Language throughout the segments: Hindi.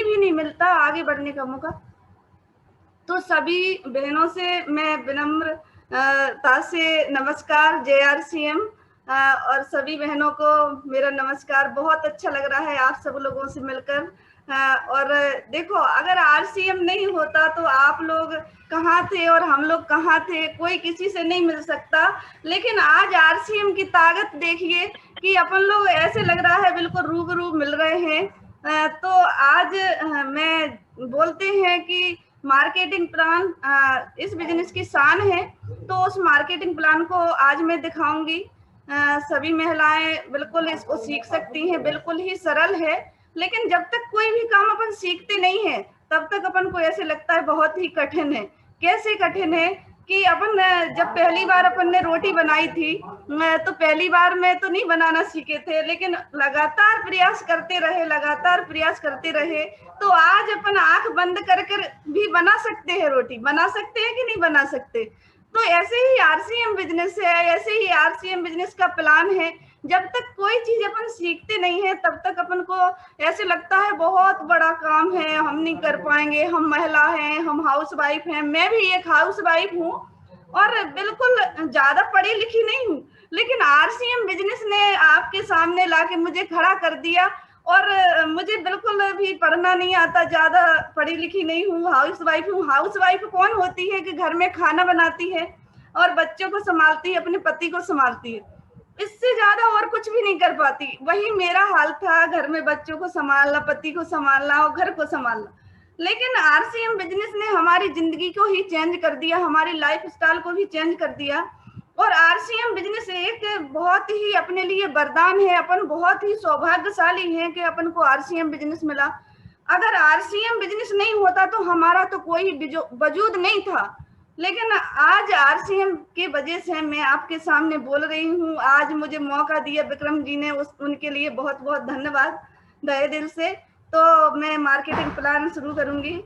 भी नहीं मिलता आगे बढ़ने का मौका। तो सभी बहनों से मैं विनम्रता से नमस्कार, जय आरसीएम। और सभी बहनों को मेरा नमस्कार। बहुत अच्छा लग रहा है आप सब लोगों से मिलकर। और देखो, अगर आरसीएम नहीं होता तो आप लोग कहाँ थे और हम लोग कहाँ थे, कोई किसी से नहीं मिल सकता। लेकिन आज आरसीएम की ताकत देखिए कि अपन लोग ऐसे लग रहा है बिल्कुल रूबरू मिल रहे हैं। तो आज मैं बोलते हैं कि मार्केटिंग प्लान इस बिजनेस की शान है। तो उस मार्केटिंग प्लान को आज मैं दिखाऊंगी। सभी महिलाएं बिल्कुल इसको सीख सकती हैं, बिल्कुल ही सरल है। लेकिन जब तक कोई भी काम अपन सीखते नहीं है तब तक अपन को ऐसे लगता है बहुत ही कठिन है। कैसे कठिन है कि अपन जब पहली बार अपन ने रोटी बनाई थी, तो पहली बार में तो नहीं बनाना सीखे थे, लेकिन लगातार प्रयास करते रहे, लगातार प्रयास करते रहे। तो आज अपन आंख बंद कर कर भी बना सकते हैं, रोटी बना सकते हैं कि नहीं बना सकते। तो ऐसे ही आरसीएम बिजनेस है, ऐसे ही आरसीएम बिजनेस का प्लान है। जब तक कोई चीज अपन सीखते नहीं है तब तक अपन को ऐसे लगता है बहुत बड़ा काम है, हम नहीं कर पाएंगे, हम महिला हैं, हम हाउस वाइफ हैं। मैं भी एक हाउस वाइफ हूँ और बिल्कुल ज्यादा पढ़ी लिखी नहीं हूँ, लेकिन आरसीएम बिजनेस ने आपके सामने लाके मुझे खड़ा कर दिया। और मुझे बिल्कुल भी पढ़ना नहीं आता, ज्यादा पढ़ी लिखी नहीं हूँ, हाउस वाइफ हूँ। हाउस वाइफ कौन होती है कि घर में खाना बनाती है और बच्चों को संभालती है, अपने पति को संभालती है, इससे ज्यादा और कुछ भी नहीं कर पाती। वही मेरा हाल था, घर में बच्चों को संभालना, पति को संभालना और घर को संभालना। लेकिन आरसीएम बिजनेस ने हमारी जिंदगी को ही चेंज कर दिया, हमारी लाइफ स्टाइल को भी चेंज कर दिया। और आरसीएम बिजनेस एक बहुत ही अपने लिए वरदान है। अपन बहुत ही सौभाग्यशाली हैं कि अपन को आरसीएम बिजनेस मिला। अगर आरसीएम बिजनेस नहीं होता तो हमारा तो कोई वजूद नहीं था। लेकिन आज आरसीएम की वजह से मैं आपके सामने बोल रही हूँ। आज मुझे मौका दिया विक्रम जी ने, उनके लिए बहुत बहुत धन्यवाद तहे दिल से। तो मैं मार्केटिंग प्लान शुरू करूंगी।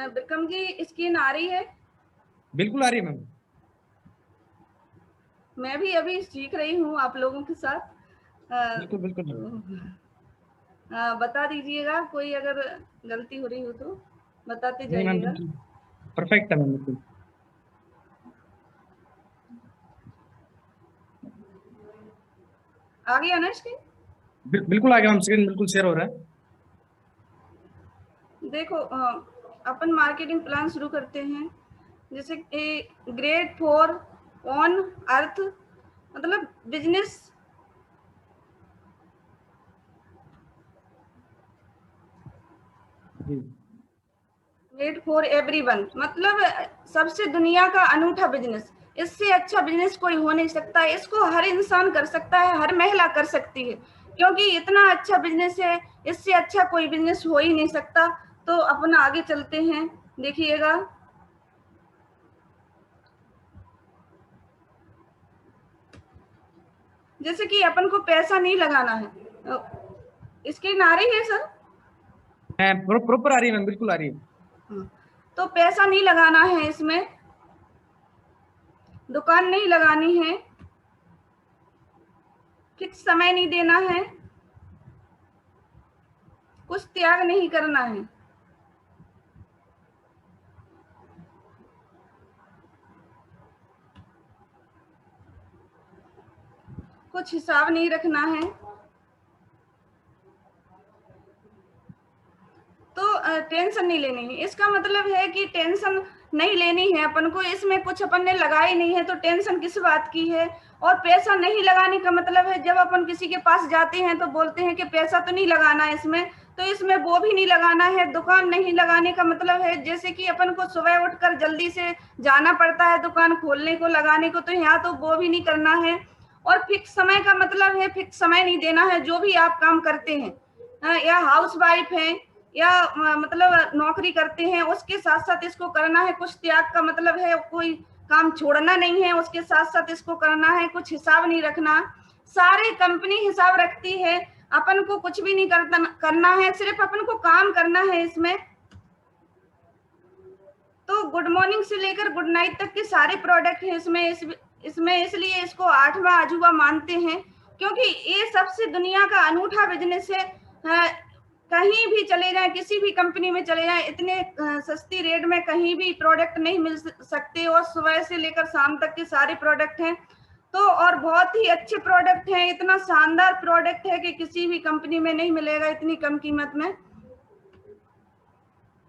विक्रम जी, स्क्रीन आ रही है? बिल्कुल आ रही है मैम। मैं भी अभी सीख रही हूँ आप लोगों के साथ। बिल्कुल बिल्कुल मैम। बता दीजिएगा कोई अगर गलती हो रही हो तो बताते नहीं मैम, जाइएगा। बिल्कुल परफेक्ट है मैम, बिल्कुल। आ गया ना स्क्रीन? बिल्कुल आ गया मैम, स्क्रीन बिल्कुल शेयर हो रहा है। देखो, अपन मार्केटिंग प्लान शुरू करते हैं। जैसे ग्रेड 4 ऑन अर्थ, मतलब बिजनेस जी। मेड फॉर एवरीवन, मतलब सबसे दुनिया का अनूठा बिजनेस। इससे अच्छा बिजनेस कोई हो नहीं सकता। इसको हर इंसान कर सकता है, हर महिला कर सकती है, क्योंकि इतना अच्छा बिजनेस है। इससे अच्छा कोई बिजनेस हो ही नहीं सकता। तो अपन आगे चलते हैं, देखिएगा। जैसे कि अपन को पैसा नहीं लगाना है। स्क्रीन आ रही है सर? प्रॉपर आ रही है मैम, बिल्कुल आ रही है। तो पैसा नहीं लगाना है इसमें, दुकान नहीं लगानी है, फिक्स समय नहीं देना है, कुछ त्याग नहीं करना है। कुछ हिसाब नहीं रखना है। तो टेंशन नहीं लेनी है। इसका मतलब है कि टेंशन नहीं लेनी है अपन को। इसमें कुछ अपन ने लगाई नहीं है तो टेंशन किस बात की है। और पैसा नहीं लगाने का मतलब है जब अपन किसी के पास जाते हैं तो बोलते हैं कि पैसा तो नहीं लगाना है इसमें, तो इसमें वो भी नहीं लगाना है। दुकान नहीं लगाने का मतलब है जैसे कि अपन को सुबह उठकर जल्दी से जाना पड़ता है दुकान खोलने को लगाने को, तो यहाँ तो वो भी नहीं करना है। और फिक्स समय का मतलब है फिक्स समय नहीं देना है। जो भी आप काम करते हैं या हाउस वाइफ है या मतलब नौकरी करते हैं उसके साथ साथ इसको करना है। कुछ त्याग का मतलब है कोई काम छोड़ना नहीं है, उसके साथ साथ इसको करना है। कुछ हिसाब नहीं रखना, सारी कंपनी हिसाब रखती है, अपन को कुछ भी नहीं करना है, सिर्फ अपन को काम करना है इसमें। तो गुड मॉर्निंग से लेकर गुड नाइट तक के सारे प्रोडक्ट हैं इसमें इसलिए इसको 8वां अजूबा मानते हैं, क्योंकि ये सबसे दुनिया का अनूठा बिजनेस है। कहीं भी चले जाएं, किसी भी कंपनी में चले जाएं, इतने सस्ती रेट में कहीं भी प्रोडक्ट नहीं मिल सकते। और सुबह से लेकर शाम तक के सारे प्रोडक्ट हैं, तो और बहुत ही अच्छे प्रोडक्ट हैं। इतना शानदार प्रोडक्ट है कि किसी भी कंपनी में नहीं मिलेगा इतनी कम कीमत में।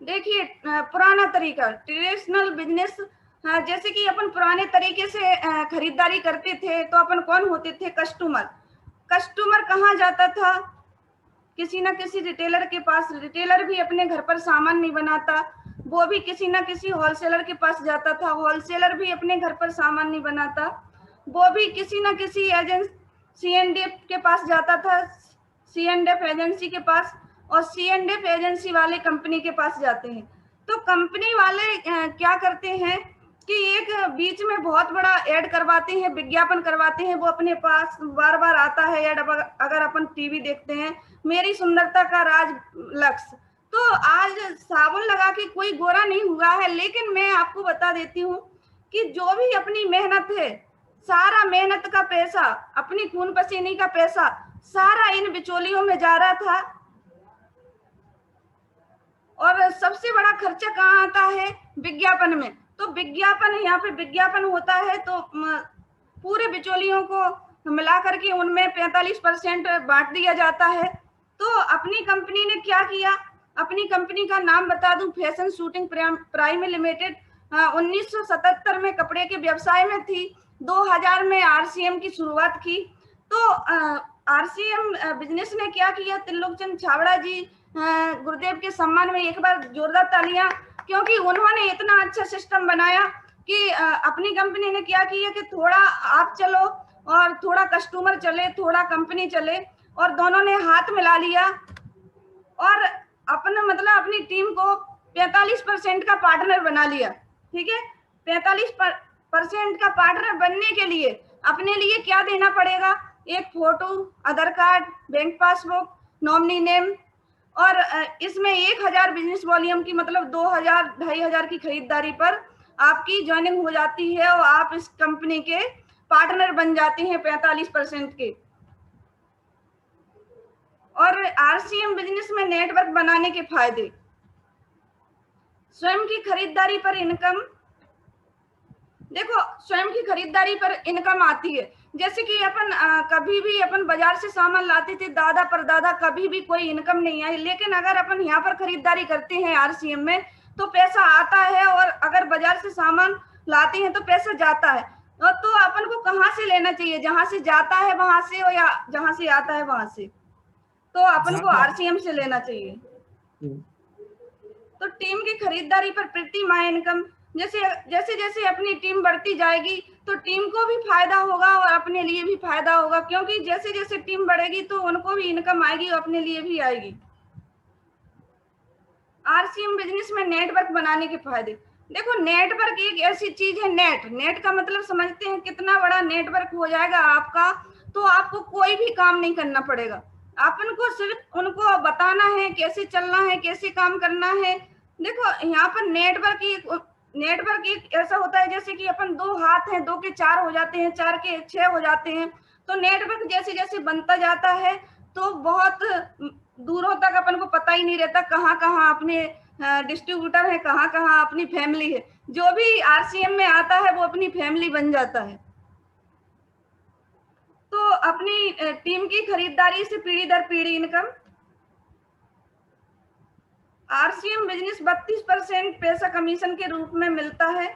देखिए पुराना तरीका ट्रेडिशनल बिजनेस, जैसे कि अपन पुराने तरीके से खरीदारी करते थे तो अपन कौन होते थे? कस्टमर कहाँ जाता था? किसी ना किसी रिटेलर के पास। रिटेलर भी अपने घर पर सामान नहीं बनाता, वो भी किसी ना किसी होलसेलर के पास जाता था। होलसेलर भी अपने घर पर सामान नहीं बनाता, वो भी किसी ना किसी एजेंसी C&F के पास जाता था, C&F एजेंसी के पास, और C&F एजेंसी वाले कंपनी के पास जाते हैं। तो कंपनी वाले क्या करते हैं कि एक बीच में बहुत बड़ा ऐड करवाते हैं, विज्ञापन करवाते हैं। वो अपने पास बार बार आता है ऐड। अगर अपन टीवी देखते हैं, मेरी सुंदरता का राज लक्ष्य, तो आज साबुन लगा के कोई गोरा नहीं हुआ है। लेकिन मैं आपको बता देती हूँ कि जो भी अपनी मेहनत है, सारा मेहनत का पैसा, अपनी खून पसीने का पैसा सारा इन बिचौलियों में जा रहा था। और सबसे बड़ा खर्चा कहाँ आता है? विज्ञापन में। तो विज्ञापन, यहाँ पे विज्ञापन होता है तो पूरे बिचौलियों को मिला करके उनमें 45% बांट दिया जाता है। तो अपनी कंपनी ने क्या किया? अपनी कंपनी का नाम बता दूं, फैशन शूटिंग प्राइम लिमिटेड। 1977 में कपड़े के व्यवसाय में थी, 2000 में RCM की शुरुआत की। तो RCM बिजनेस ने क्या किया? त्रिलोकचंद छाबड़ा जी, गुरुदेव के सम्मान में एक बार जोरदार तालियां, क्योंकि उन्होंने इतना अच्छा सिस्टम बनाया कि अपनी कंपनी ने क्या किया कि थोड़ा आप चलो और थोड़ा कस्टमर चले, थोड़ा कंपनी चले, और दोनों ने हाथ मिला लिया और अपना मतलब अपनी टीम को 45% का पार्टनर बना लिया। ठीक है, 45% का पार्टनर बनने के लिए अपने लिए क्या देना पड़ेगा? एक photo, Aadhaar card, bank passbook, nominee name, और इसमें 1000 बिजनेस वॉल्यूम की मतलब 2000 2500 की खरीदारी पर आपकी ज्वाइनिंग हो जाती है और आप इस कंपनी के पार्टनर बन जाते हैं 45% के। और RCM बिजनेस में नेटवर्क बनाने के फायदे, स्वयं की खरीदारी पर इनकम। देखो, स्वयं की खरीदारी पर इनकम आती है। जैसे कि अपन कभी भी अपन बाजार से सामान लाते थे, दादा परदादा कभी भी कोई इनकम नहीं आई। लेकिन अगर अपन यहाँ पर खरीदारी करते हैं RCM में तो पैसा आता है, और अगर बाजार से सामान लाते हैं तो पैसा जाता है। तो अपन को कहाँ से लेना चाहिए? जहां से जाता है वहां से, और या जहां से आता है वहां से। तो अपन को RCM से लेना चाहिए। तो टीम की खरीदारी पर प्रति माह इनकम, जैसे जैसे जैसे अपनी टीम बढ़ती जाएगी तो टीम को भी फायदा होगा और अपने लिए भी फायदा होगा, क्योंकि जैसे जैसे टीम बढ़ेगी तो उनको भी इनकम आएगी और अपने लिए भी आएगी। RCM बिजनेस में नेटवर्क बनाने के फायदे। देखो, नेटवर्क एक ऐसी चीज है, नेट का मतलब समझते हैं कितना बड़ा नेटवर्क हो जाएगा आपका, तो आपको कोई भी काम नहीं करना पड़ेगा। अपन को सिर्फ उनको बताना है कैसे चलना है, कैसे काम करना है। देखो, यहाँ पर नेटवर्क एक ऐसा होता है जैसे कि अपन 2 हाथ हैं, 2 के 4 हो जाते हैं, 4 के 6 हो जाते हैं। तो नेटवर्क जैसे जैसे बनता जाता है तो बहुत दूरों तक अपन को पता ही नहीं रहता कहाँ कहाँ अपने डिस्ट्रीब्यूटर है, कहाँ कहाँ अपनी फैमिली है। जो भी RCM में आता है वो अपनी फैमिली बन जाता है। तो अपनी टीम की खरीदारी से पीढ़ी दर पीढ़ी इनकम। RCM बिजनेस 32% पैसा कमीशन के रूप में मिलता है।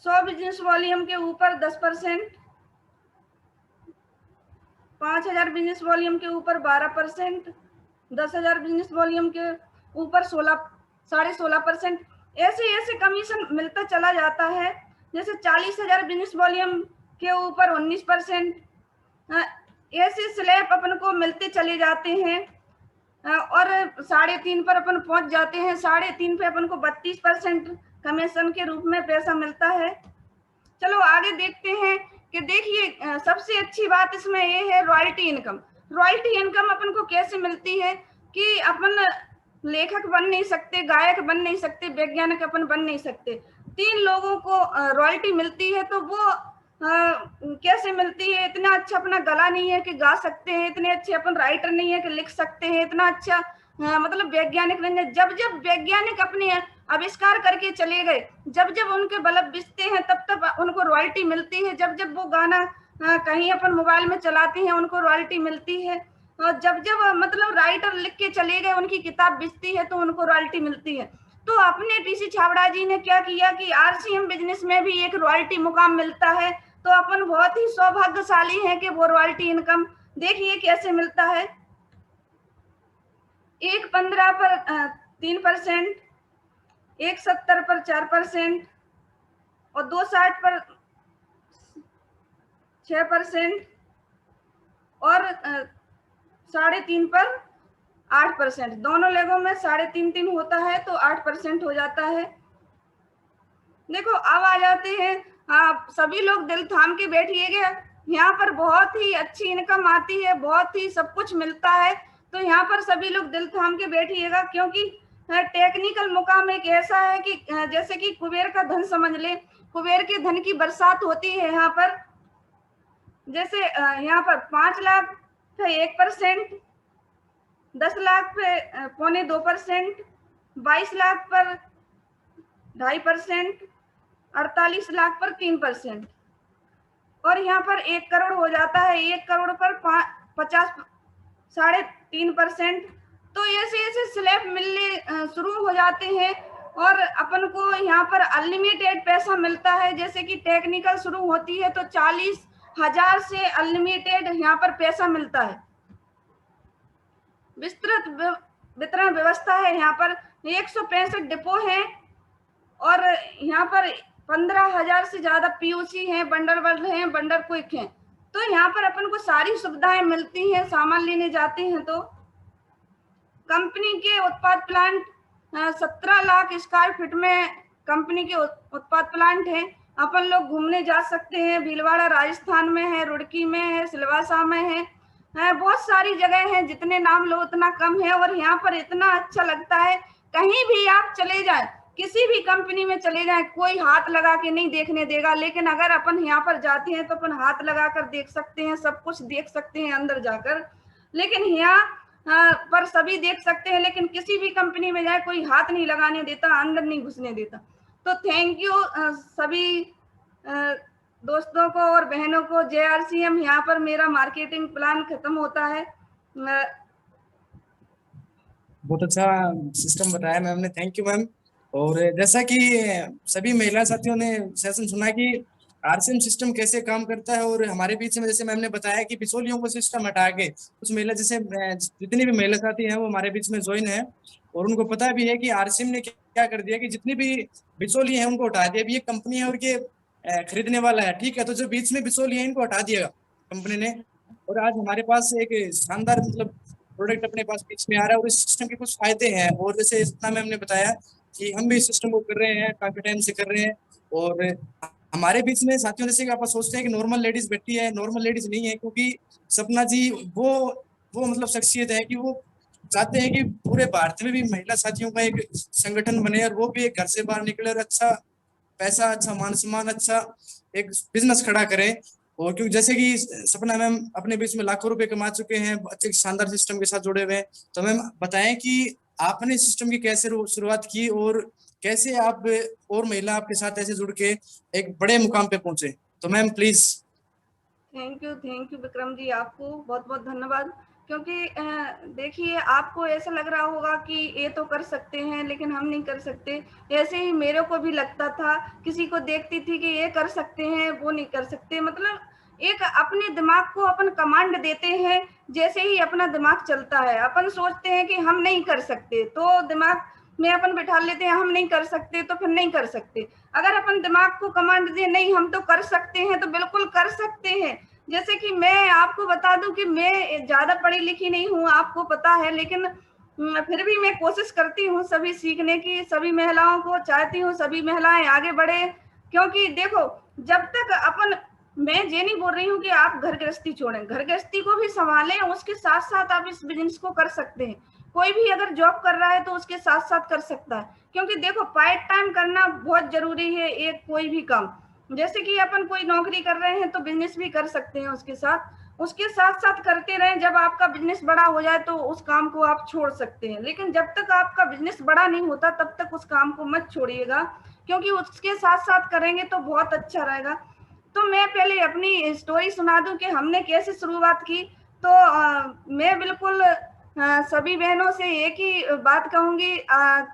100 बिजनेस वॉल्यूम के ऊपर 10%, 5000 बिजनेस वॉल्यूम के ऊपर 12%, 10,000 बिजनेस वॉल्यूम के ऊपर 16.5%, ऐसे ऐसे कमीशन मिलता चला जाता है। जैसे 40,000 बिजनेस वॉल्यूम के ऊपर 19%, ऐसे स्लैब अपन को मिलते चले जाते हैं। और 3.5 पर अपन पहुंच जाते हैं। 3.5 पे अपन को 32% कमीशन के रूप में पैसा मिलता है। चलो आगे देखते हैं कि देखिए सबसे अच्छी बात इसमें ये है रॉयल्टी इनकम। रॉयल्टी इनकम अपन को कैसे मिलती है कि अपन लेखक बन नहीं सकते, गायक बन नहीं सकते, वैज्ञानिक अपन बन नहीं सकते, 3 लोगों को रॉयल्टी मिलती है। तो वो कैसे मिलती है? इतना अच्छा अपना गला नहीं है कि गा सकते हैं, इतने अच्छे अपन राइटर नहीं है कि लिख सकते हैं, इतना अच्छा मतलब वैज्ञानिक नहीं है। जब जब वैज्ञानिक अपने आविष्कार करके चले गए, जब जब उनके बल्ब बिजते हैं, तब तब उनको रॉयल्टी मिलती है। जब जब वो गाना कहीं अपन मोबाइल में चलाते हैं, उनको रॉयल्टी मिलती है। और जब जब मतलब राइटर लिख के चले गए, उनकी किताब बिकती है, तो उनको रॉयल्टी मिलती है। तो अपने टीसी छाबड़ा जी ने क्या किया कि आरसीएम बिजनेस में भी एक रॉयल्टी मुकाम मिलता है। तो अपन बहुत ही सौभाग्यशाली हैं कि वो रॉयल्टी इनकम देखिए कैसे मिलता है। 1.15 पर 3%, 1.70 पर 4% और 2.60 पर 6% और 3.5 पर 8%। दोनों लेगों में 3.5 होता है तो 8% हो जाता है। देखो अब आ जाते हैं, आप सभी लोग दिल थाम के बैठिएगा। यहाँ पर बहुत ही अच्छी इनकम आती है, बहुत ही सब कुछ मिलता है। तो यहाँ पर सभी लोग दिल थाम के बैठिएगा, क्योंकि टेक्निकल मुकाम एक ऐसा है कि जैसे कि कुबेर का धन समझ ले, कुबेर के धन की बरसात होती है यहाँ पर। जैसे यहाँ पर 5 लाख पे 1%, 10 लाख पे 1.25%, 22 लाख पर 2.5%, 48 लाख पर 3%। और यहाँ पर 1 करोड़ हो जाता है, 1 करोड़ पर 3.5%। तो ऐसे ऐसे स्लैब मिलने शुरू हो जाते हैं और अपन को यहाँ पर अनलिमिटेड पैसा मिलता है। जैसे कि टेक्निकल शुरू होती है तो 40,000 से अनलिमिटेड यहाँ पर पैसा मिलता है। विस्तृत वितरण व्यवस्था है। यहाँ पर 165 डिपो हैं और यहाँ पर 15,000 से ज्यादा पीयूसी हैं, बंडर वर्ल्ड हैं, बंडर क्विक हैं। तो यहाँ पर अपन को सारी सुविधाएं मिलती हैं। सामान लेने जाते हैं तो कंपनी के उत्पाद प्लांट 17 लाख स्क्वायर फीट में कंपनी के उत्पाद प्लांट हैं। अपन लोग घूमने जा सकते हैं। भीलवाड़ा राजस्थान में है, रुड़की में है, सिलवासा में है, बहुत सारी जगह हैं, जितने नाम लो उतना कम है। और यहाँ पर इतना अच्छा लगता है, कहीं भी आप चले जाए, किसी भी कंपनी में चले जाए, कोई हाथ लगा के नहीं देखने देगा। लेकिन अगर अपन यहाँ पर जाते हैं तो अपन हाथ लगा कर देख सकते हैं, सब कुछ देख सकते हैं अंदर जाकर। लेकिन यहाँ पर सभी देख सकते हैं, लेकिन किसी भी कंपनी में जाए कोई हाथ नहीं लगाने देता, अंदर नहीं घुसने देता। तो थैंक यू सभी दोस्तों को और बहनों को। JRCM यहाँ पर मेरा मार्केटिंग प्लान खत्म होता है। बहुत अच्छा सिस्टम बताया मैम ने, थैंक यू मैम। और जैसा कि सभी महिला साथियों ने सेशन सुना कि आरसीएम सिस्टम कैसे काम करता है, और हमारे बीच में जैसे मैम ने बताया कि बिचौलियों को सिस्टम हटा के कुछ महिला, जैसे जितनी भी महिला साथी हैं वो हमारे बीच में ज्वाइन है, और उनको पता भी है कि आरसीएम ने क्या कर दिया कि जितनी भी बिचौली है उनको हटा दिया। अभी ये कंपनी है और ये खरीदने वाला है, ठीक है, तो जो बीच में बिचौली है इनको हटा दिया कंपनी ने। और आज हमारे पास एक शानदार मतलब प्रोडक्ट अपने पास बीच में आ रहा है, और इस सिस्टम के कुछ फायदे हैं। और जैसे इतना मैम ने बताया कि हम भी इस सिस्टम को कर रहे हैं, काफी टाइम से कर रहे हैं। और हमारे बीच में साथियों, जैसे कि आप सोचते हैं कि नॉर्मल लेडीज बैठी है, नॉर्मल लेडीज नहीं है, क्योंकि सपना जी वो मतलब शख्सियत है कि वो चाहते हैं कि पूरे भारत में भी महिला साथियों का एक संगठन बने, और वो भी एक घर से बाहर निकले और अच्छा पैसा, अच्छा मान सम्मान, अच्छा एक बिजनेस खड़ा करें। और क्योंकि जैसे कि सपना मैम अपने बीच में लाखों रुपए कमा चुके हैं, अच्छे शानदार सिस्टम के साथ जुड़े हुए हैं, तो मैम बताएं कि आपने सिस्टम की कैसे शुरुआत की और कैसे आप और महिला आपके साथ ऐसे जुड़ के एक बड़े मुकाम पे पहुंचे। तो ma'am please. Thank you Vikram ji, आपको बहुत बहुत धन्यवाद क्योंकि देखिए आपको ऐसा लग रहा होगा कि ये तो कर सकते हैं लेकिन हम नहीं कर सकते। ऐसे ही मेरे को भी लगता था, किसी को देखती थी कि ये कर सकते हैं, वो नहीं कर सकते। मतलब एक अपने दिमाग को अपन कमांड देते हैं, जैसे ही अपना दिमाग चलता है, अपन सोचते हैं कि हम नहीं कर सकते, तो दिमाग में अपन बिठा लेते हैं हम नहीं कर सकते, तो फिर नहीं कर सकते। अगर अपन दिमाग को कमांड दें नहीं हम तो कर सकते हैं, तो बिल्कुल कर सकते हैं। जैसे कि मैं आपको बता दूं कि मैं ज्यादा पढ़ी लिखी नहीं हूँ, आपको पता है, लेकिन फिर भी मैं कोशिश करती हूँ सभी सीखने की। सभी महिलाओं को चाहती हूँ सभी महिलाएं आगे बढ़े, क्योंकि देखो जब तक अपन, मैं ये नहीं बोल रही हूँ कि आप घर गृहस्थी छोड़ें, घर गृहस्थी को भी संभालें, उसके साथ साथ आप इस बिजनेस को कर सकते हैं। कोई भी अगर जॉब कर रहा है तो उसके साथ साथ कर सकता है, क्योंकि देखो पार्ट टाइम करना बहुत जरूरी है एक कोई भी काम। जैसे कि अपन कोई नौकरी कर रहे हैं तो बिजनेस भी कर सकते हैं उसके साथ साथ करते रहें। जब आपका बिजनेस बड़ा हो जाए तो उस काम को आप छोड़ सकते हैं, लेकिन जब तक आपका बिजनेस बड़ा नहीं होता तब तक उस काम को मत छोड़िएगा, क्योंकि उसके साथ साथ करेंगे तो बहुत अच्छा रहेगा। तो मैं पहले अपनी स्टोरी सुना दूं कि हमने कैसे शुरुआत की। तो मैं बिल्कुल सभी बहनों से एक ही बात कहूंगी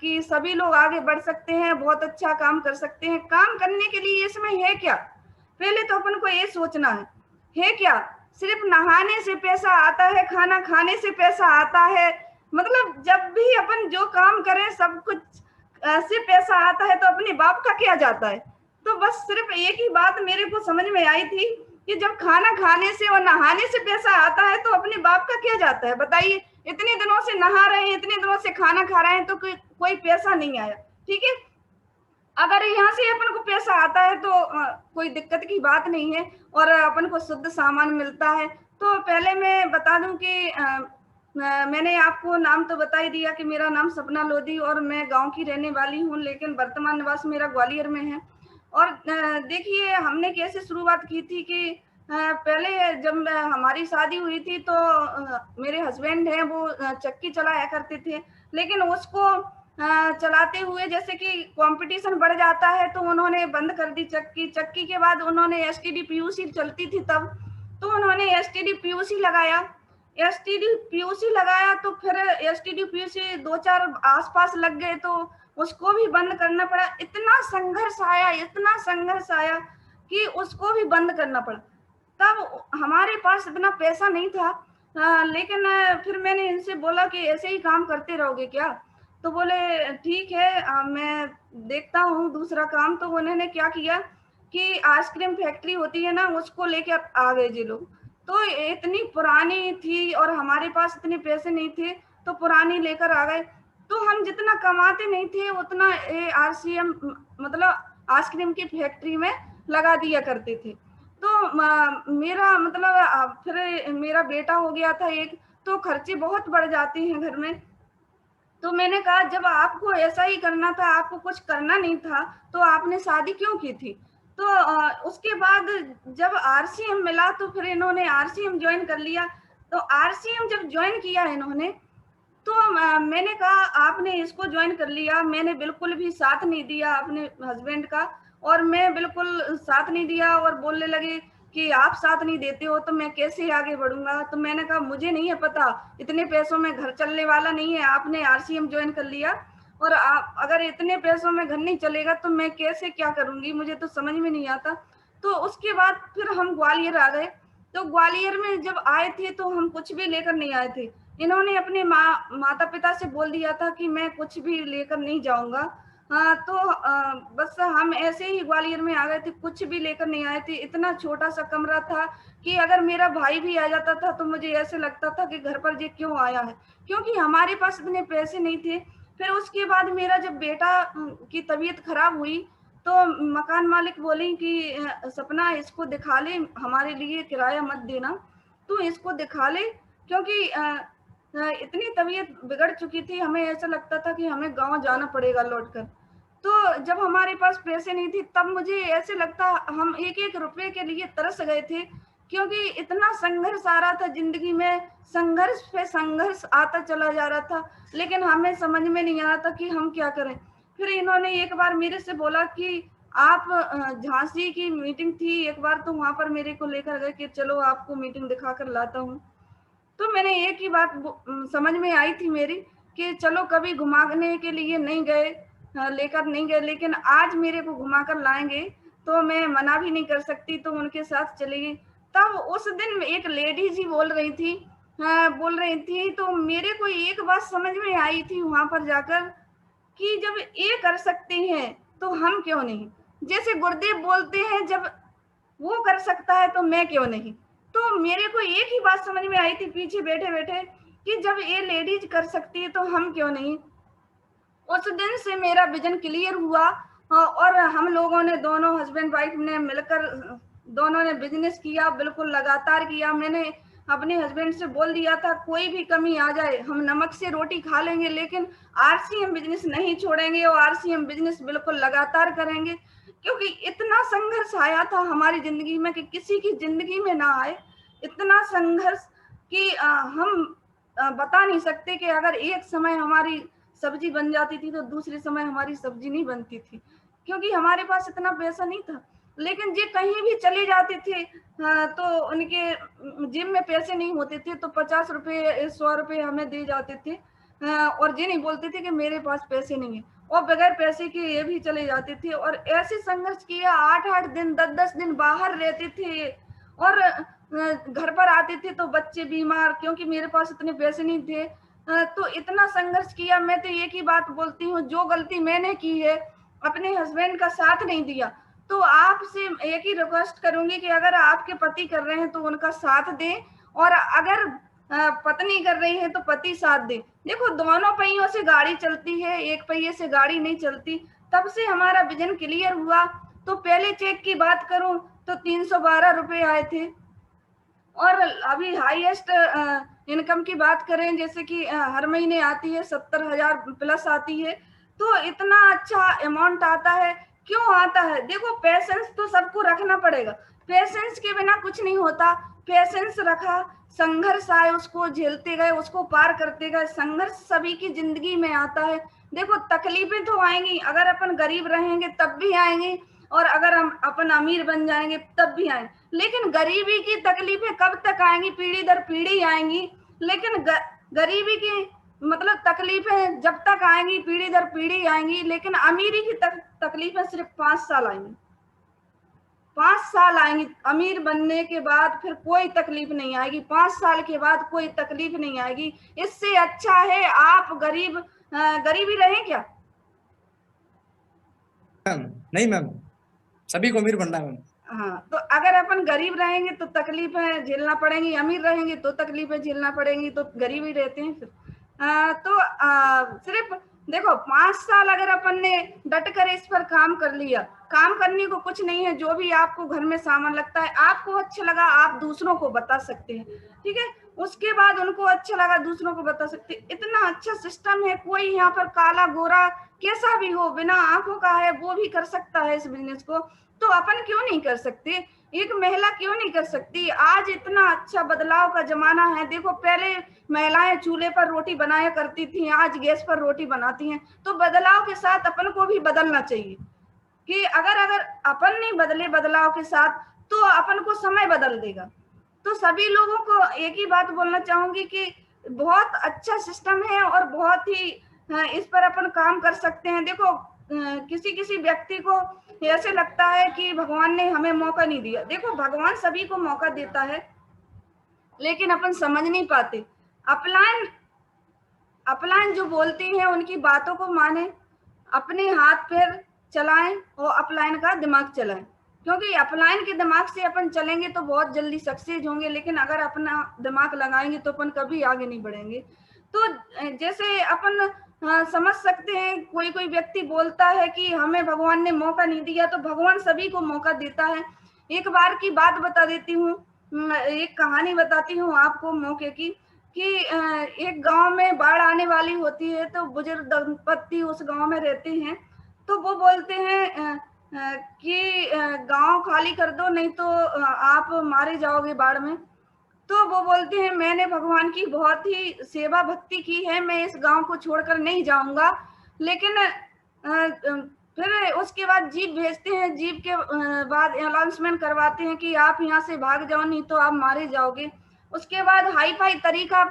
कि सभी लोग आगे बढ़ सकते हैं, बहुत अच्छा काम कर सकते हैं। काम करने के लिए इसमें है क्या, पहले तो अपन को ये सोचना है क्या? सिर्फ नहाने से पैसा आता है, खाना खाने से पैसा आता है? मतलब जब भी अपन जो काम करें सब कुछ से पैसा आता है, तो अपने बाप का क्या जाता है? तो बस सिर्फ एक ही बात मेरे को समझ में आई थी कि जब खाना खाने से और नहाने से पैसा आता है तो अपने बाप का क्या जाता है? बताइए, इतने दिनों से नहा रहे हैं, इतने दिनों से खाना खा रहे हैं, तो कोई पैसा नहीं आया। ठीक है, अगर यहाँ से अपन को पैसा आता है तो कोई दिक्कत की बात नहीं है, और अपन को शुद्ध सामान मिलता है। तो पहले मैं बता दूं कि मैंने आपको नाम तो बता ही दिया कि मेरा नाम सपना लोधी और मैं गांव की रहने वाली हूं, लेकिन वर्तमान निवास मेरा ग्वालियर में है। और देखिए हमने कैसे शुरुआत की थी कि पहले जब हमारी शादी हुई थी तो मेरे हस्बैंड हैं वो चक्की चलाया करते थे, लेकिन उसको चलाते हुए जैसे कि कंपटीशन बढ़ जाता है तो उन्होंने बंद कर दी चक्की। चक्की के बाद उन्होंने एसटीडी पीयूसी चलती थी तब, तो उन्होंने एसटीडी पीयूसी लगाया। एसटीडी पीयूसी लगाया तो फिर एसटीडी पीयूसी 2-4 आसपास लग गए तो उसको भी बंद करना पड़ा। इतना संघर्ष आया, इतना संघर्ष आया कि उसको भी बंद करना पड़ा। तब हमारे पास इतना पैसा नहीं था, लेकिन फिर मैंने इनसे बोला कि ऐसे ही काम करते रहोगे क्या? तो बोले ठीक है, मैं देखता हूँ दूसरा काम। तो उन्होंने क्या किया कि आइसक्रीम फैक्ट्री होती है ना, उसको लेकर आ गए जी लोग। तो इतनी पुरानी थी और हमारे पास इतने पैसे नहीं थे, तो पुरानी लेकर आ गए। तो हम जितना कमाते नहीं थे उतना आरसीएम मतलब आइसक्रीम की फैक्ट्री में लगा दिया करते थे। तो मेरा मतलब फिर मेरा बेटा हो गया था एक, तो खर्चे बहुत बढ़ जाते हैं घर में। तो मैंने कहा जब आपको ऐसा ही करना था, आपको कुछ करना नहीं था, तो आपने शादी क्यों की थी? तो उसके बाद जब आरसीएम मिला तो फिर इन्होंने आरसीएम ज्वाइन कर लिया। तो आरसीएम जब ज्वाइन किया इन्होंने, तो मैंने कहा आपने इसको ज्वाइन कर लिया, मैंने बिल्कुल भी साथ नहीं दिया अपने हस्बैंड का, और मैं बिल्कुल साथ नहीं दिया। और बोलने लगे कि आप साथ नहीं देते हो तो मैं कैसे आगे बढ़ूंगा? तो मैंने कहा मुझे नहीं है पता, इतने पैसों में घर चलने वाला नहीं है। आपने आरसीएम ज्वाइन कर लिया और आप अगर इतने पैसों में घर नहीं चलेगा तो मैं कैसे क्या करूंगी, मुझे तो समझ में नहीं आता। तो उसके बाद फिर हम ग्वालियर आ गए। तो ग्वालियर में जब आए थे तो हम कुछ भी लेकर नहीं आए थे। इन्होंने अपने माता पिता से बोल दिया था कि मैं कुछ भी लेकर नहीं जाऊंगा। तो बस हम ऐसे ही ग्वालियर में आ गए थे, कुछ भी लेकर नहीं आए थे। इतना छोटा सा कमरा था कि अगर मेरा भाई भी आ जाता था तो मुझे ऐसे लगता था कि घर पर ये क्यों आया है, क्योंकि हमारे पास इतने पैसे नहीं थे। फिर उसके बाद मेरा जब बेटा की तबीयत खराब हुई तो मकान मालिक बोली कि सपना इसको दिखा ले, हमारे लिए किराया मत देना, तो इसको दिखा ले, क्योंकि इतनी तबीयत बिगड़ चुकी थी, हमें ऐसा लगता था कि हमें गांव जाना पड़ेगा लौटकर। तो जब हमारे पास पैसे नहीं थे तब मुझे ऐसे लगता हम एक एक रुपए के लिए तरस गए थे, क्योंकि इतना संघर्ष आ रहा था जिंदगी में, संघर्ष पे संघर्ष आता चला जा रहा था, लेकिन हमें समझ में नहीं आ रहा था कि हम क्या करें। फिर इन्होंने एक बार मेरे से बोला कि आप झांसी की मीटिंग थी एक बार, तो वहां पर मेरे को लेकर गए कि चलो आपको मीटिंग दिखा कर लाता हूँ। तो मैंने एक ही बात समझ में आई थी मेरी कि चलो कभी घुमाने के लिए नहीं गए, लेकर नहीं गए, लेकिन आज मेरे को घुमाकर लाएंगे तो मैं मना भी नहीं कर सकती, तो उनके साथ चली गई। तब उस दिन एक लेडी जी बोल रही थी तो मेरे को एक बात समझ में आई थी वहां पर जाकर कि जब ये कर सकते हैं तो हम क्यों नहीं। जैसे गुरुदेव बोलते हैं जब वो कर सकता है तो मैं क्यों नहीं। तो मेरे को एक ही बात समझ में आई थी पीछे बैठे बैठे कि जब ये लेडीज कर सकती है तो हम क्यों नहीं। उस दिन से मेरा विजन क्लियर हुआ और हम लोगों ने दोनों हस्बैंड वाइफ ने मिलकर दोनों ने बिजनेस किया, बिल्कुल लगातार किया। मैंने अपने हस्बैंड से बोल दिया था कोई भी कमी आ जाए हम नमक से रोटी खा लेंगे, लेकिन आरसीएम बिजनेस नहीं छोड़ेंगे और आरसीएम बिजनेस बिल्कुल लगातार करेंगे। क्योंकि इतना संघर्ष आया था हमारी जिंदगी में कि किसी की जिंदगी में ना आए, इतना संघर्ष कि हम बता नहीं सकते कि अगर एक समय हमारी सब्जी बन जाती थी तो दूसरे समय हमारी सब्जी नहीं बनती थी, क्योंकि हमारे पास इतना पैसा नहीं था। लेकिन जे कहीं भी चले जाते थे तो उनके जिम में पैसे नहीं होते थे तो 50 रुपए 100 रुपए हमें दे जाते थे और ये नहीं बोलते थे कि मेरे पास पैसे नहीं है, और बगैर पैसे के ये भी चले जाते थे। और ऐसे संघर्ष किया, 8-8 दिन 10-10 दिन बाहर रहते थे और घर पर आते थे तो बच्चे बीमार, क्योंकि मेरे पास इतने पैसे नहीं थे। तो इतना संघर्ष किया। मैं तो एक ही बात बोलती हूँ, जो गलती मैंने की है अपने हस्बैंड का साथ नहीं दिया, तो आपसे एक ही रिक्वेस्ट करूंगी कि अगर आपके पति कर रहे हैं तो उनका साथ दें, और अगर पत्नी कर रही है तो पति साथ दे। देखो दोनों पहियों से गाड़ी चलती है, एक पहिए से गाड़ी नहीं चलती। तब से हमारा विजन क्लियर हुआ। तो पहले चेक की बात करूं तो 312 रुपए आए थे, और अभी हाईएस्ट इनकम की बात करें जैसे कि हर महीने आती है 70,000 प्लस आती है। तो इतना अच्छा अमाउंट आता है। क्यों आता है? देखो पेशेंस तो सबको रखना पड़ेगा, पेशेंस के बिना कुछ नहीं होता। पेशेंस रखा, संघर्ष आए उसको झेलते गए, उसको पार करते गए। संघर्ष सभी की जिंदगी में आता है। देखो तकलीफें तो आएंगी, अगर अपन गरीब रहेंगे तब भी आएंगी, और अगर हम अपन अमीर बन जाएंगे तब भी आएंगे। लेकिन गरीबी की तकलीफें कब तक आएंगी? पीढ़ी दर पीढ़ी आएंगी। लेकिन गरीबी की मतलब तकलीफें जब तक आएंगी पीढ़ी दर पीढ़ी आएंगी, लेकिन अमीरी की तकलीफें सिर्फ 5 साल आएंगी। 5 साल आएंगी। अमीर बनने के बाद फिर कोई तकलीफ नहीं आएगी, 5 साल के बाद कोई तकलीफ नहीं आएगी। इससे अच्छा है आप गरीबी रहे क्या? नहीं मैम, सभी को अमीर बनना है मैम। हाँ, तो अगर अपन गरीब रहेंगे तो तकलीफें झेलना पड़ेंगी, अमीर रहेंगे तो तकलीफें झेलना पड़ेंगी, तो गरीब ही रहते हैं फिर। सिर्फ देखो 5 साल अगर अपन ने डट कर इस पर काम कर लिया, काम करने को कुछ नहीं है। जो भी आपको घर में सामान लगता है, आपको अच्छा लगा आप दूसरों को बता सकते हैं, ठीक है। उसके बाद उनको अच्छा लगा दूसरों को बता सकते हैं। इतना अच्छा सिस्टम है, कोई यहाँ पर काला गोरा कैसा भी हो, बिना आंखों का है वो भी कर सकता है इस बिजनेस को। तो अपन क्यों नहीं कर सकते? एक महिला क्यों नहीं कर सकती? आज इतना अच्छा बदलाव का जमाना है। देखो पहले महिलाएं चूल्हे पर रोटी बनाया करती थी, आज गैस पर रोटी बनाती हैं। तो बदलाव के साथ अपन को भी बदलना चाहिए कि अगर अगर अपन नहीं बदले बदलाव के साथ तो अपन को समय बदल देगा। तो सभी लोगों को एक ही बात बोलना चाहूंगी कि बहुत अच्छा सिस्टम है और बहुत ही इस पर अपन काम कर सकते हैं। देखो किसी किसी व्यक्ति को ऐसे लगता है कि भगवान ने हमें मौका नहीं दिया। देखो भगवान सभी को मौका देता है, लेकिन अपन समझ नहीं पाते। अपलाइन अपलाइन जो बोलती हैं उनकी बातों को माने, अपने हाथ पैर चलाएं और अपलाइन का दिमाग चलाएं। क्योंकि अपलाइन के दिमाग से अपन चलेंगे तो बहुत जल्दी सक्सेस होंगे, लेकिन अगर अपना दिमाग लगाएंगे तो अपन कभी आगे नहीं बढ़ेंगे। तो जैसे अपन समझ सकते हैं, कोई कोई व्यक्ति बोलता है कि हमें भगवान ने मौका नहीं दिया, तो भगवान सभी को मौका देता है। एक बार की बात बता देती हूँ, एक कहानी बताती हूँ आपको मौके की कि एक गांव में बाढ़ आने वाली होती है। तो बुजुर्ग दंपत्ति उस गांव में रहते हैं। तो वो बोलते हैं कि गांव खाली कर दो, नहीं तो आप मारे जाओगे बाढ़ में। तो वो बोलते हैं मैंने भगवान की बहुत ही सेवा भक्ति की है, मैं इस गांव को छोड़कर नहीं जाऊंगा। लेकिन फिर उसके बाद जीप भेजते हैं, जीप के बाद अनाउंसमेंट करवाते हैं कि आप यहाँ से भाग जाओ नहीं तो आप मारे जाओगे। उसके बाद हाई फाई तरीका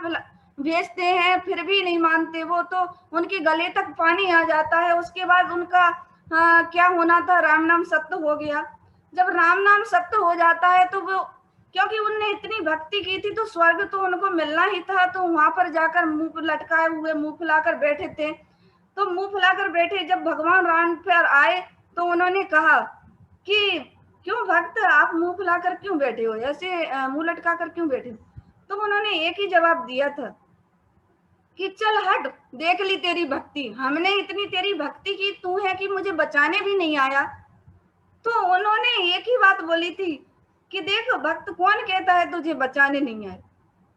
भेजते हैं, फिर भी नहीं मानते वो, तो उनके गले तक पानी आ जाता है। उसके बाद उनका क्या होना था, राम नाम सत्य हो गया। जब राम नाम सत्य हो जाता है तो वो, क्योंकि उनने इतनी भक्ति की थी तो स्वर्ग तो उनको मिलना ही था, तो वहां पर जाकर मुंह लटकाए हुए, मुंह फुलाकर बैठे थे। तो मुंह फुलाकर बैठे, जब भगवान राम पर आए तो उन्होंने कहा कि क्यों भक्त आप मुंह फुलाकर क्यों बैठे हो, ऐसे मुंह लटकाकर क्यों बैठे हो? तो उन्होंने एक ही जवाब दिया था कि चल हट, देख ली तेरी भक्ति, हमने इतनी तेरी भक्ति की, तू है कि मुझे बचाने भी नहीं आया। तो उन्होंने एक ही बात बोली थी कि देख भक्त कौन कहता है तुझे बचाने नहीं आए,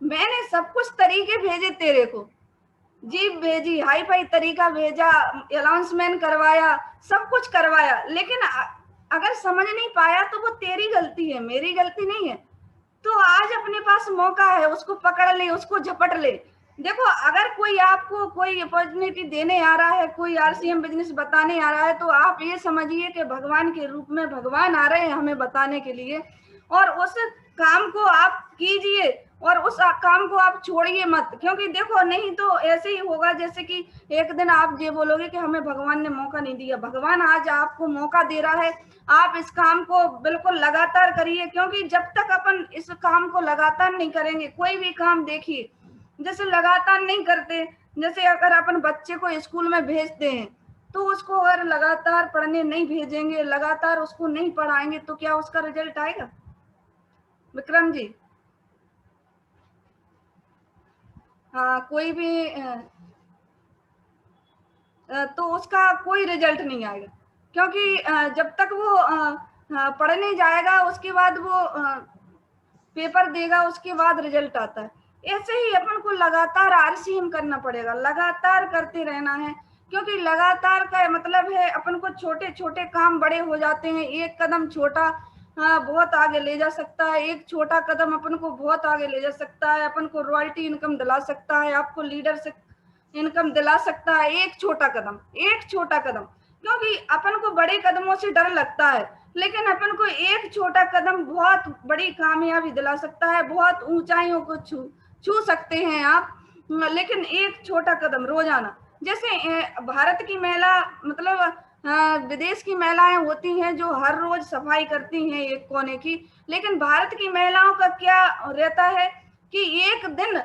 मैंने सब कुछ तरीके भेजे तेरे को, जीप भेजी, हाई फाई तरीका भेजा, अनाउंसमेंट करवाया, सब कुछ करवाया, लेकिन अगर समझ नहीं पाया तो वो तेरी गलती है, मेरी गलती नहीं है। तो आज अपने पास मौका है, उसको पकड़ ले, उसको झपट ले। देखो अगर कोई आपको कोई अपॉर्चुनिटी देने आ रहा है, कोई आरसीएम बिजनेस बताने आ रहा है, तो आप ये समझिए कि भगवान के रूप में भगवान आ रहे हैं हमें बताने के लिए, और उस काम को आप कीजिए और उस काम को आप छोड़िए मत। क्योंकि देखो नहीं तो ऐसे ही होगा जैसे कि एक दिन आप ये बोलोगे कि हमें भगवान ने मौका नहीं दिया। भगवान आज आपको मौका दे रहा है, आप इस काम को बिल्कुल लगातार करिए, क्योंकि जब तक अपन इस काम को लगातार नहीं करेंगे, कोई भी काम देखिए जैसे लगातार नहीं करते, जैसे अगर अपन बच्चे को स्कूल में भेजते हैं तो उसको अगर लगातार पढ़ने नहीं भेजेंगे, लगातार उसको नहीं पढ़ाएंगे, तो क्या उसका रिजल्ट आएगा विक्रम जी? हाँ, कोई भी तो उसका कोई रिजल्ट नहीं आएगा, क्योंकि जब तक वो पढ़ने जाएगा उसके बाद वो पेपर देगा, उसके बाद रिजल्ट आता है। ऐसे ही अपन को लगातार आरसीएम करना पड़ेगा, लगातार करते रहना है, क्योंकि लगातार का मतलब है अपन को छोटे छोटे काम बड़े हो जाते हैं। एक कदम छोटा बहुत आगे ले जा सकता है, एक छोटा कदम अपन को बहुत आगे ले जा सकता है, अपन को रॉयल्टी इनकम दिला सकता है, आपको लीडरशिप इनकम दिला सकता है। एक छोटा कदम, एक छोटा कदम, क्योंकि अपन को बड़े कदमों से डर लगता है, लेकिन अपन को एक छोटा कदम बहुत बड़ी कामयाबी दिला सकता है, बहुत ऊंचाइयों को छू सकते हैं आप। लेकिन एक छोटा कदम रोजाना, जैसे भारत की महिला मतलब विदेश की महिलाएं होती हैं जो हर रोज सफाई करती हैं एक कोने की, लेकिन भारत की महिलाओं का क्या रहता है कि एक दिन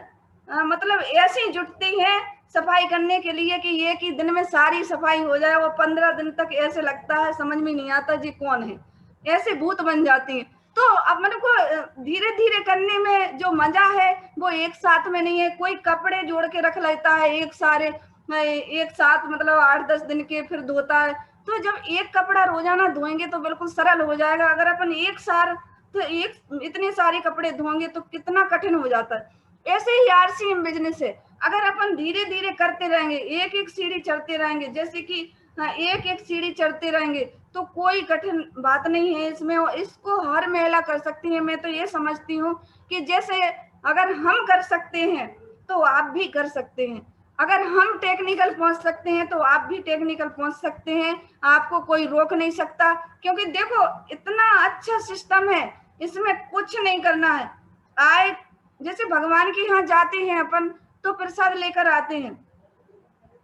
मतलब ऐसी जुटती हैं सफाई करने के लिए कि एक ही दिन में सारी सफाई हो जाए, वो 15 दिन तक ऐसे लगता है समझ में नहीं आता जी कौन है, ऐसे भूत बन जाती हैं। तो अब मेरे को धीरे धीरे करने में जो मजा है वो एक साथ में नहीं है। कोई कपड़े जोड़ के रख लेता है एक साथ मतलब 8-10 दिन के, फिर धोता है। तो जब एक कपड़ा रोजाना धोएंगे तो बिल्कुल सरल हो जाएगा। अगर अपन एक सार तो एक इतने सारे कपड़े धोएंगे तो कितना कठिन हो जाता है। ऐसे ही आरसीएम बिजनेस है, अगर अपन धीरे धीरे करते रहेंगे, एक एक सीढ़ी चढ़ते रहेंगे, जैसे कि एक एक सीढ़ी चढ़ते रहेंगे, तो कोई कठिन बात नहीं है इसमें, इसको हर महिला कर सकती है। मैं तो ये समझती हूँ कि जैसे अगर हम कर सकते हैं तो आप भी कर सकते हैं, अगर हम टेक्निकल पहुंच सकते हैं तो आप भी टेक्निकल पहुंच सकते हैं, आपको कोई रोक नहीं सकता। क्योंकि देखो इतना अच्छा सिस्टम है, इसमें कुछ नहीं करना है। आए जैसे भगवान के यहाँ जाते हैं अपन तो प्रसाद लेकर आते हैं,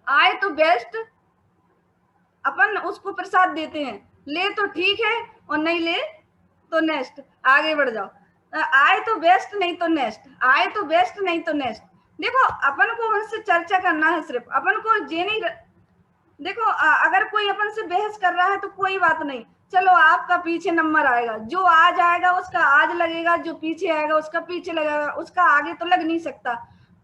आए तो बेस्ट अपन उसको प्रसाद देते हैं, ले तो ठीक है और नहीं ले तो नेक्स्ट आगे बढ़ जाओ। आए तो बेस्ट नहीं तो नेक्स्ट, आए तो बेस्ट नहीं तो नेक्स्ट। देखो अपन को उनसे चर्चा करना है, सिर्फ अपन को ये नहीं देखो अगर कोई अपन से बहस कर रहा है तो कोई बात नहीं, चलो आपका पीछे नंबर आएगा, जो आज आएगा उसका आज लगेगा, जो पीछे आएगा उसका पीछे लगेगा, उसका आगे तो लग नहीं सकता।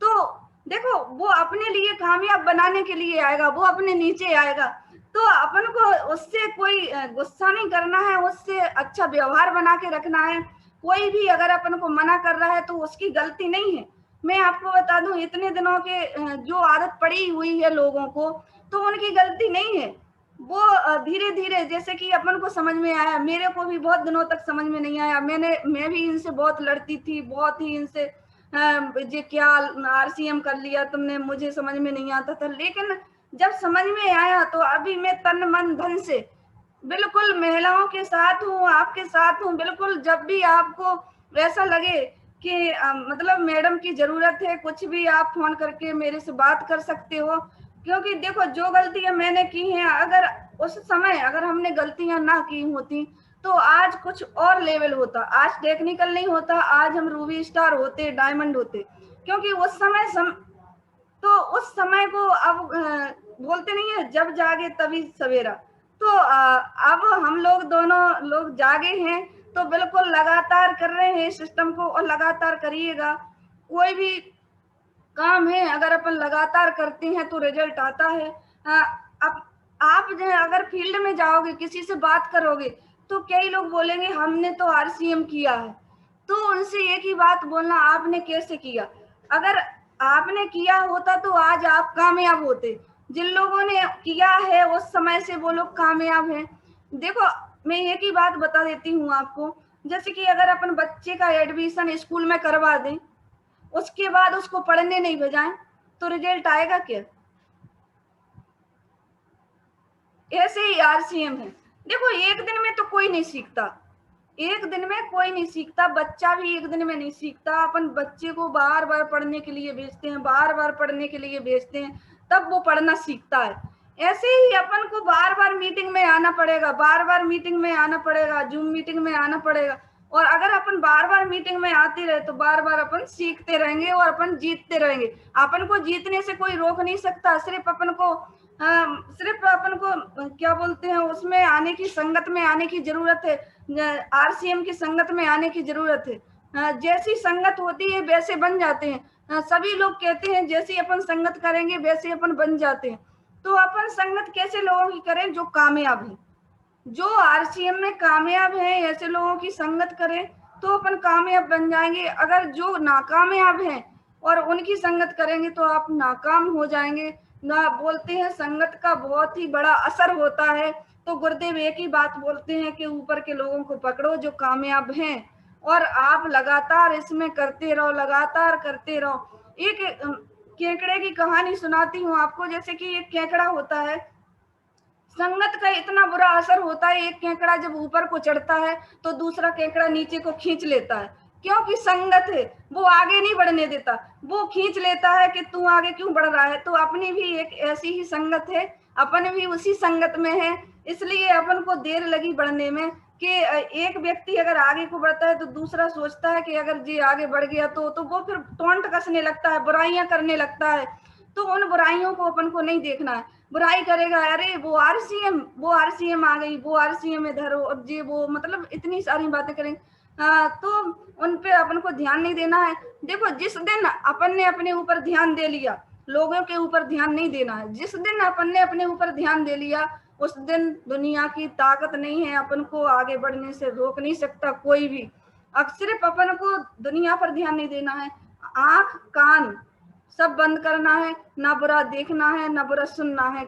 तो देखो वो अपने लिए कामयाब बनाने के लिए आएगा, वो अपने नीचे आएगा। तो अपन को उससे कोई गुस्सा नहीं करना है, उससे अच्छा व्यवहार बना के रखना है। कोई भी अगर अपन को मना कर रहा है तो उसकी गलती नहीं है। मैं आपको बता दूं इतने दिनों के जो आदत पड़ी हुई है लोगों को, तो उनकी गलती नहीं है। वो धीरे धीरे जैसे कि अपन को समझ में आया, मेरे को भी बहुत दिनों तक समझ में नहीं आया, मैं भी इनसे बहुत लड़ती थी, बहुत ही इनसे ये क्या आरसीएम कर लिया तुमने, मुझे समझ में नहीं आता था। लेकिन जब समझ में आया तो अभी मैं तन मन धन से बिल्कुल महिलाओं के साथ हूँ, आपके साथ हूँ। बिल्कुल जब भी आपको ऐसा लगे कि मतलब मैडम की जरूरत है, कुछ भी आप फोन करके मेरे से बात कर सकते हो। क्योंकि देखो जो गलतियां मैंने की हैं, अगर उस समय अगर हमने गलतियां ना की होती तो आज कुछ और लेवल होता, आज टेक्निकल नहीं होता, आज हम रूबी स्टार होते, डायमंड होते। क्योंकि उस समय तो उस समय को अब बोलते नहीं है जब जागे तभी सवेरा। तो अब हम लोग दोनों लोग जागे हैं, तो बिल्कुल लगातार कर रहे हैं इस सिस्टम को, और लगातार करिएगा। कोई भी काम है अगर अपन लगातार करते हैं तो रिजल्ट आता है। अब आप जो है अगर फील्ड में जाओगे, किसी से बात करोगे, तो कई लोग बोलेंगे हमने तो आरसीएम किया है। तो उनसे एक ही बात बोलना, आपने कैसे किया। अगर आपने किया होता तो आज आप कामयाब होते। जिन लोगों ने किया है उस समय से वो लोग कामयाब हैं। देखो मैं एक ही बात बता देती हूँ आपको, जैसे कि अगर अपन बच्चे का एडमिशन स्कूल में करवा दें, उसके बाद उसको पढ़ने नहीं भेजाएं, तो रिजल्ट आएगा क्या। ऐसे ही आरसीएम है। देखो एक दिन में तो कोई नहीं सीखता, एक दिन में कोई नहीं सीखता, बच्चा भी एक दिन में नहीं सीखता। अपन बच्चे को बार बार पढ़ने के लिए भेजते हैं, बार बार पढ़ने के लिए भेजते हैं, तब वो पढ़ना सीखता है। ऐसे ही अपन को बार बार मीटिंग में आना पड़ेगा, बार बार मीटिंग में आना पड़ेगा, जूम मीटिंग में आना पड़ेगा। और अगर अपन बार बार मीटिंग में आते रहे तो बार बार अपन सीखते रहेंगे और अपन जीतते रहेंगे। अपन को जीतने से कोई रोक नहीं सकता, सिर्फ अपन को क्या बोलते हैं उसमें आने की, संगत में आने की जरूरत है, आरसीएम की संगत में आने की जरूरत है। जैसी संगत होती है वैसे बन जाते हैं। सभी लोग कहते हैं जैसी अपन संगत करेंगे वैसे अपन बन जाते हैं। तो अपन संगत कैसे लोगों की करें जो कामयाब है, जो आरसीएम में कामयाब है, ऐसे लोगों की संगत करें तो अपन कामयाब बन जाएंगे। अगर जो नाकामयाब हैं और उनकी संगत करेंगे तो आप नाकाम हो जाएंगे। ना बोलते हैं संगत का बहुत ही बड़ा असर होता है। तो गुरुदेव एक ही बात बोलते हैं कि ऊपर के लोगों को पकड़ो जो कामयाब हैं, और आप लगातार इसमें करते रहो, लगातार करते रहो। एक केकड़े की कहानी सुनाती हूँ आपको। जैसे कि एक केकड़ा होता है, संगत का इतना बुरा असर होता है, एक केकड़ा जब ऊपर को चढ़ता है तो दूसरा केकड़ा नीचे को खींच लेता है। क्योंकि संगत है, वो आगे नहीं बढ़ने देता, वो खींच लेता है कि तू आगे क्यों बढ़ रहा है। तो अपनी भी एक ऐसी ही संगत है, अपन भी उसी संगत में है। इसलिए अपन को देर लगी बढ़ने में कि एक व्यक्ति अगर आगे को बढ़ता है तो दूसरा सोचता है कि अगर जी आगे बढ़ गया तो वो फिर टोंट कसने लगता है, बुराइयां करने लगता है। तो उन बुराइयों को अपन को नहीं देखना है। बुराई करेगा, अरे वो आरसीएम आ गई, वो आरसीएम इधर हो, अब जी वो मतलब इतनी सारी बातें करेंगे। तो उन पे अपन को ध्यान नहीं देना है। देखो जिस दिन अपन ने अपने ऊपर ध्यान दे लिया, लोगों के ऊपर ध्यान नहीं देना है। जिस दिन अपन ने अपने ऊपर ध्यान दे लिया उस दिन दुनिया की ताकत नहीं है अपन को आगे बढ़ने से रोक नहीं सकता कोई भी। अब सिर्फ अपन को दुनिया पर ध्यान नहीं देना है, आंख कान सब बंद करना है, ना बुरा देखना है ना बुरा सुनना है।